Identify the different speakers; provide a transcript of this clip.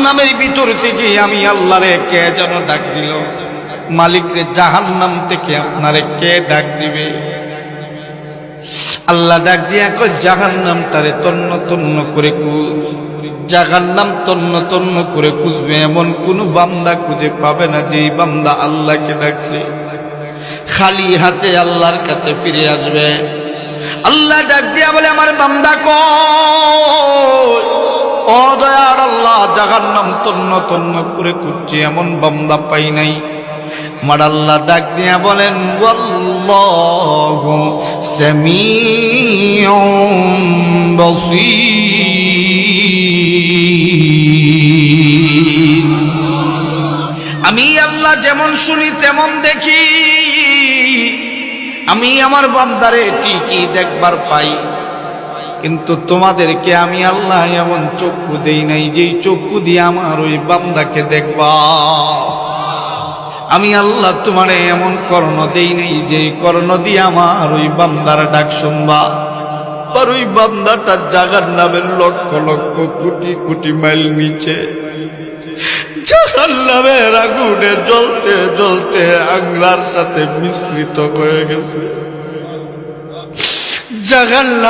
Speaker 1: জাহান্নামের ভিতর থেকে আমি আল্লাহরে কে যেন ডাক দিল, মালিক রে জাহান্নাম থেকে আপনারে কে ডাক দিবে? আল্লাহ ডাক দিয়া কয় জাহান্নামটারে তন্ন তন্ন করে খুঁজ। জাহান্নাম তন্ন তন্ন করে খুঁজবে, এমন কোন বান্দা খুঁজে পাবে না যে বান্দা আল্লাহকে ডাকছে। খালি হাতে আল্লাহর কাছে ফিরে আসবে। আল্লাহ ডাক দিয়া বলে আমার বান্দা কই? ও দয়ার আল্লাহ, জাহান্নাম তন্ন তন্ন করে খুঁজছি, এমন বান্দা পাই নাই। আমার আল্লাহ ডাক দিয়া বলেন ওয়াল্লাহু সামিউম বাসীর। আমি আল্লাহ যেমন শুনি তেমন দেখি। আমি আমার বান্দারে ঠিকই দেখবার পাই, কিন্তু তোমাদেরকে আমি আল্লাহ এমন চক্ষু দেই নাই যেই চক্ষু দিয়ে আমার ওই বান্দাকে দেখবা। আমি আল্লাহ তোমারে এমন কর্ণ দেই নাই যে কর্ণ দিয়ে আমার ওই বান্দার ডাক শুনবা। আর ওই বান্দাটা জাহান্নামের লক্ষ লক্ষ কোটি কোটি মাইল নিচে জাহান্নামের আগুনে জ্বলতে জ্বলতে আংলার সাথে মিশ্রিত হয়ে গেছে। জাহান্নাম